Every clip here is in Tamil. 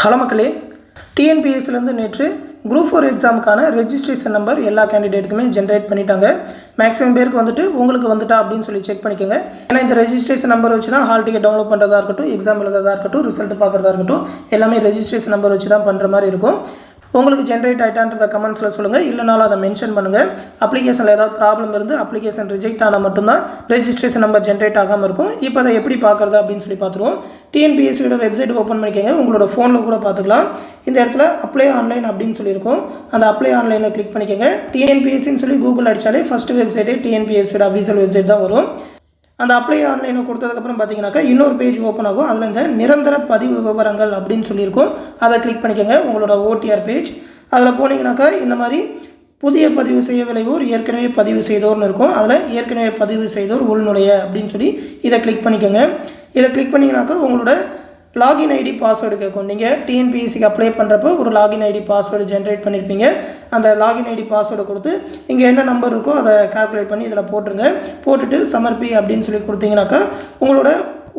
ஹலோ மக்களே, டிஎன்பிஎஸ்சிலேருந்து நேற்று குரூப் 4 எக்ஸாமுக்கான ரெஜிஸ்ட்ரேஷன் நம்பர் எல்லா கேண்டிடேட்டுக்குமே ஜென்ரேட் பண்ணிட்டாங்க. மேக்ஸிமம் பேருக்கு உங்களுக்கு வந்துட்டா அப்படின்னு சொல்லி செக் பண்ணிக்கோங்க. ஏன்னா இந்த ரெஜிஸ்ட்ரேஷன் நம்பர் வச்சு தான் ஹால் டிக்கெட் டவுன்லோட் பண்ணுறதா இருக்கட்டும், எக்ஸாம் எழுதுறதா இருக்கட்டும், ரிசல்ட் பார்க்குறதா இருக்கட்டும், எல்லாமே ரெஜிஸ்ட்ரேஷன் நம்பர் வச்சு தான் பண்ணுற மாதிரி இருக்கும். உங்களுக்கு ஜென்ரேட் ஆகிட்டான்றத கமெண்ட்ஸில் சொல்லுங்கள், இல்லைனாலும் அதை மென்ஷன் பண்ணுங்கள். அப்ளிகேஷனில் ஏதாவது ப்ராப்ளம் இருந்து அப்ளிகேஷன் ரிஜெக்ட் ஆனால் மட்டும்தான் ரெஜிஸ்ட்ரேஷன் நம்பர் ஜென்ரேட் ஆகாமல் இருக்கும். இப்போ அதை எப்படி பார்க்குறது அப்படின்னு சொல்லி பார்த்துருவோம். டிஎன்பிஎஸ்சியோட வெப்சைட் ஓப்பன் பண்ணிக்கோங்க. உங்களோட ஃபோனில் கூட பார்த்துக்கலாம். இந்த இடத்துல அப்ளை ஆன்லைன் அப்படின்னு சொல்லியிருக்கோம். அந்த அப்ளை ஆன்லைனில் கிளிக் பண்ணிக்கோங்க. டிஎன்பிஎஸ்சின்னு சொல்லி கூகுள் அடித்தாலே ஃபஸ்ட்டு வெப்சைட்டே டிஎன்பிஎஸ்சியோட அஃபீஷியல் வெப்சைட் தான் வரும். அந்த அப்ளை ஆன்லைனை கொடுத்ததுக்கப்புறம் பார்த்தீங்கன்னாக்கா இன்னொரு பேஜ் ஓப்பன் ஆகும். அதில் இந்த நிரந்தர பதிவு விவரங்கள் அப்படின்னு சொல்லியிருக்கோம். அதை கிளிக் பண்ணிக்கோங்க. உங்களோட ஓடிஆர் பேஜ் அதில் போனீங்கன்னாக்கா இந்த மாதிரி புதிய பதிவு செய்ய விளைவோர், ஏற்கனவே பதிவு செய்தோர்னு இருக்கும். அதில் ஏற்கனவே பதிவு செய்தோர் உள்நுழைய அப்படின்னு சொல்லி இதை கிளிக் பண்ணிக்கோங்க. இதை கிளிக் பண்ணிங்கனாக்கா உங்களோட லாகின் ஐடி பாஸ்வேர்டு கேட்கும். நீங்கள் டிஎன்பிஎஸ்சிக்கு அப்ளை பண்ணுறப்போ ஒரு லாகின் ஐடி பாஸ்வேர்டு ஜென்ரேட் பண்ணியிருப்பீங்க. அந்த லாகின் ஐடி பாஸ்வேர்டை கொடுத்து இங்கே என்ன நம்பர் இருக்கோ அதை கால்குலேட் பண்ணி இதில் போட்டுருங்க. போட்டுட்டு சமர்ப்பி அப்படின்னு சொல்லி கொடுத்தீங்கன்னாக்கா உங்களோட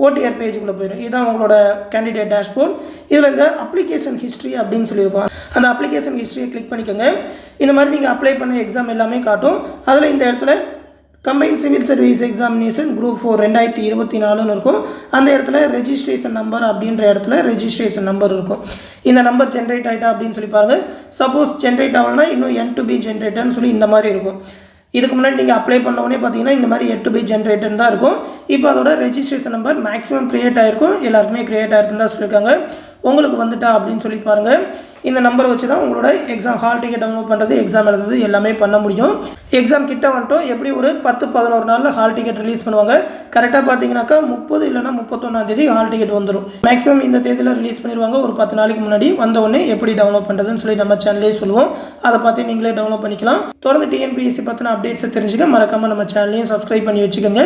ஓடிஆர் பேஜுக்குள்ளே போயிடும். இதுதான் உங்களோட கேண்டிடேட் டேஷ்போர்ட். இதில் இந்த அப்ளிகேஷன் ஹிஸ்ட்ரி அப்படின்னு சொல்லியிருக்கோம். அந்த அப்ளிகேஷன் ஹிஸ்ட்ரியை கிளிக் பண்ணிக்கோங்க. இந்த மாதிரி நீங்கள் அப்ளை பண்ண எக்ஸாம் எல்லாமே காட்டும். அதில் இந்த இடத்துல combine civil service examination group 4 2024 இருக்கும். அந்த இடத்துல ரெஜிஸ்ட்ரேஷன் நம்பர் அப்படின்ற இடத்துல ரெஜிஸ்ட்ரேஷன் நம்பர் இருக்கும். இந்த நம்பர் ஜென்ரேட் ஆகிட்டா அப்படின்னு சொல்லி பாருங்கள். சப்போஸ் ஜென்ரேட் ஆகலைன்னா இன்னும் N to be ஜென்ரேட்டர்னு சொல்லி இந்த மாதிரி இருக்கும். இதுக்கு முன்னாடி நீங்கள் அப்ளை பண்ணவுடனே பார்த்தீங்கன்னா இந்த மாதிரி N to be ஜென்ரேட்டர் தான் இருக்கும். இப்போ அதோட ரெஜிஸ்ட்ரேஷன் நம்பர் மேக்ஸிமம் க்ரியேட் ஆகிருக்கும். எல்லாருக்குமே க்ரியேட் ஆகிருக்குன்னு தான் சொல்லியிருக்காங்க. உங்களுக்கு வந்துட்டா அப்படின்னு சொல்லி பாருங்கள். இந்த நம்பரை வச்சு தான் உங்களோட எக்ஸாம் ஹால் டிக்கெட் டவுன்லோட் பண்ணுறது, எக்ஸாம் எழுதுறது எல்லாமே பண்ண முடியும். எக்ஸாம் கிட்ட வந்துட்டோம். எப்படி ஒரு 10-11 நாளில் ஹால் டிக்கெட் ரிலீஸ் பண்ணுவாங்க. கரெக்டாக பார்த்தீங்கன்னாக்கா 30 இல்லைனா 31ஆம் தேதி ஹால் டிக்கெட் வந்துடும். மேக்ஸிமம் இந்த தேதியில் ரிலீஸ் பண்ணிடுவாங்க. ஒரு 10 நாளைக்கு முன்னாடி வந்தவுடனே எப்படி டவுன்லோட் பண்ணுறதுன்னு சொல்லி நம்ம சேனல்லே சொல்லுவோம். அதை பார்த்து நீங்களே டவுன்லோட் பண்ணிக்கலாம். தொடர்ந்து டிஎன்பிஎஸ்சி பற்றின அப்டேட்ஸை தெரிஞ்சுக்க மறக்காமல் நம்ம சேனலையும் சப்ஸ்கிரைப் பண்ணி வச்சுக்கோங்க.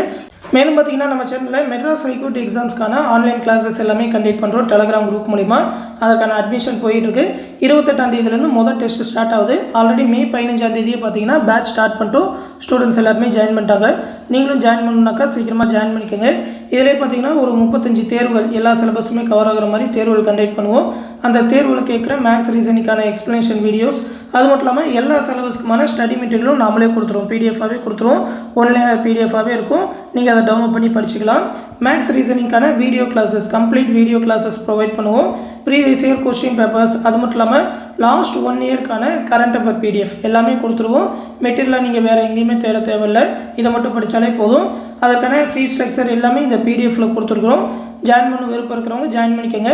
மேலும் பார்த்தீங்கன்னா நம்ம சேனலில் மெட்ராஸ் ஹைகோர்ட் எக்ஸாம்ஸ்க்கான ஆன்லைன் கிளாஸஸ் எல்லாமே கண்டக்ட் பண்ணுறோம் டெலகிராம் குரூப் மூலிமா. அதற்கான அட்மிஷன் போயிட்டுருக்கு. 28ஆம் தேதியிலேருந்து முதல் டெஸ்ட் ஸ்டார்ட் ஆகுது. ஆல்ரெடி மே 15ஆம் தேதியே பார்த்தீங்கன்னா பேட்ச் ஸ்டார்ட் பண்ணிட்டோம். ஸ்டூடெண்ட்ஸ் எல்லாருமே ஜாயின் பண்ணிட்டாங்க. நீங்களும் ஜாயின் பண்ணணுன்னாக்கா சீக்கிரமாக ஜாயின் பண்ணிக்கோங்க. இதிலே பார்த்தீங்கன்னா ஒரு 35 தேர்வுகள், எல்லா சிலபஸுமே கவர் ஆகிற மாதிரி தேர்வுகள் கண்டக்ட் பண்ணுவோம். அந்த தேர்வுகள் கேட்குற மேக்ஸ் ரீசனிங்கான எக்ஸ்ப்ளனேஷன் வீடியோஸ், அது மட்டும் இல்லாமல் எல்லா சிலபஸ்க்குமான ஸ்டடி மெட்டீரியலும் நாமளே கொடுத்துருவோம். பிடிஎஃபாகவே கொடுத்துருவோம். ஒன்லைனர் பிடிஎஃபாகவே இருக்கும். நீங்கள் அதை டவுன்லோட் பண்ணி படிச்சுக்கலாம். மேக்ஸ் ரீசனிங்கான video classes, complete video classes provide பண்ணுவோம். ப்ரீவியஸ் இயர் கொஸ்டின் பேப்பர்ஸ், அது மட்டும் இல்லாமல் லாஸ்ட் 1 இயர்க்கான கரண்ட் அஃபேர் பிடிஎஃப் எல்லாமே கொடுத்துருவோம். மெட்டீரியலாக நீங்கள் வேறு எங்கேயுமே தேட தேவையில்லை. இதை மட்டும் படித்தாலே போதும். அதற்கான ஃபீஸ் ஸ்ட்ரக்சர் எல்லாமே இந்த பிடிஎஃப்பில் கொடுத்துருக்குறோம். ஜாயின் பண்ண விருப்பம் இருக்கிறவங்க ஜாயின் பண்ணிக்கோங்க.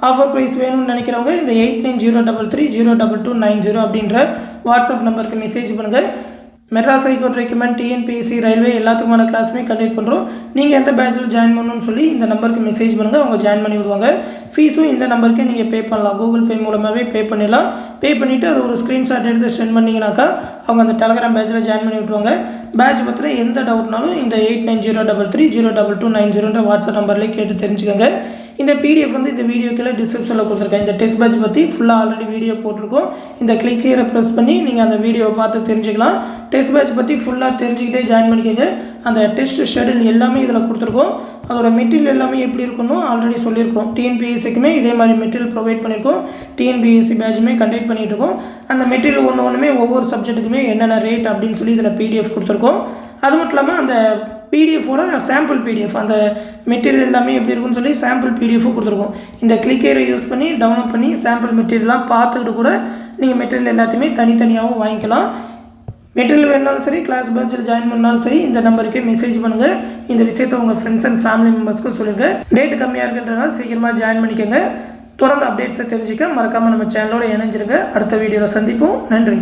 ஆஃபர் ப்ரைஸ் வேணும்னு நினைக்கிறவங்க இந்த 8903302290 அப்படின்ற வாட்ஸ்அப் நம்பருக்கு மெசேஜ் பண்ணுங்கள். Madras high court recommend, TNPSC, railway எல்லாத்துக்குமான கிளாஸுமே கண்டக்ட் பண்ணுறோம். நீங்கள் எந்த பேட்சில் ஜாயின் பண்ணணும்னு சொல்லி இந்த நம்பருக்கு மெசேஜ் பண்ணுங்கள். அவங்க ஜாயின் பண்ணி விடுவாங்க. ஃபீஸும் இந்த நம்பருக்கே நீங்கள் பே பண்ணலாம். கூகுள் பே மூலமாகவே பே பண்ணிடலாம். பே பண்ணிவிட்டு அது ஒரு ஸ்க்ரீன்ஷாட் எடுத்து சென்ட் பண்ணிங்கனாக்கா அவங்க அந்த டெலகிராம் பேட்சில் ஜாயின் பண்ணி விட்டுருவாங்க. பேட்ச் பற்றின எந்த டவுட்னாலும் இந்த 8903302290 வாட்ஸ்அப் நம்பர்லேயே கேட்டு தெரிஞ்சுக்கோங்க. இந்த பிடிஎஃப் இந்த வீடியோ கீழே டிஸ்கிரிப்ஷனில் கொடுத்துருக்கேன். இந்த டெஸ்ட் பேட்ச் பற்றி ஃபுல்லாக ஆல்ரெடி வீடியோ போட்டிருக்கோம். இந்த கிளிக் ஹியரை ப்ரெஸ் பண்ணி நீங்கள் அந்த வீடியோவை பார்த்து தெரிஞ்சுக்கலாம். டெஸ்ட் பேட்ச் பற்றி ஃபுல்லாக தெரிஞ்சுக்கிட்டே ஜாயின் பண்ணிக்கோங்க. அந்த டெஸ்ட் ஷெடியூல் எல்லாமே இதில் கொடுத்துருக்கோம். அதோட மெட்டீரியல் எல்லாமே எப்படி இருக்கணும் ஆல்ரெடி சொல்லியிருக்கோம். டிஎன்பிஎஸ்சிக்குமே இதே மாதிரி மெட்டீரியல் ப்ரொவைட் பண்ணியிருக்கோம். டிஎன்பிஎஸ்சி பேட்சுமே கண்டக்ட் பண்ணிகிட்டு இருக்கோம். அந்த மெட்டீரியல் ஒன்றுமே ஒவ்வொரு சப்ஜெக்ட்டுக்குமே என்னென்ன ரேட் அப்படின்னு சொல்லி இதில் பிடிஎஃப் கொடுத்துருக்கோம். அது மட்டும் இல்லாமல் அந்த பிடிஎஃபோட சாம்பிள் பிடிஎஃப், அந்த மெட்டீரியல் எல்லாமே எப்படி இருக்குன்னு சொல்லி சாம்பிள் பிடிஎஃபும் கொடுத்துருக்கோம். இந்த கிளிக்கரை யூஸ் பண்ணி டவுன்லோட் பண்ணி சாம்பிள் மெட்டீரியல்லாம் பார்த்துக்கிட்டு கூட நீங்கள் மெட்டீரியல் எல்லாத்தையுமே தனித்தனியாகவும் வாங்கிக்கலாம். மெட்டீரியல் வேணாலும் சரி, கிளாஸ் பேட்சில் ஜாயின் பண்ணாலும் சரி, இந்த நம்பருக்கே மெசேஜ் பண்ணுங்கள். இந்த விஷயத்தை உங்கள் ஃப்ரெண்ட்ஸ் அண்ட் ஃபேமிலி மெம்பர்ஸ்க்கும் சொல்லுங்கள். டேட்டு கம்மியாக இருக்குன்றதுனால சீக்கிரமாக ஜாயின் பண்ணிக்கோங்க. தொடர்ந்து அப்டேட்ஸை தெரிஞ்சுக்க மறக்காமல் நம்ம சேனலோட இணைஞ்சிருங்க. அடுத்த வீடியோவில் சந்திப்போம். நன்றி.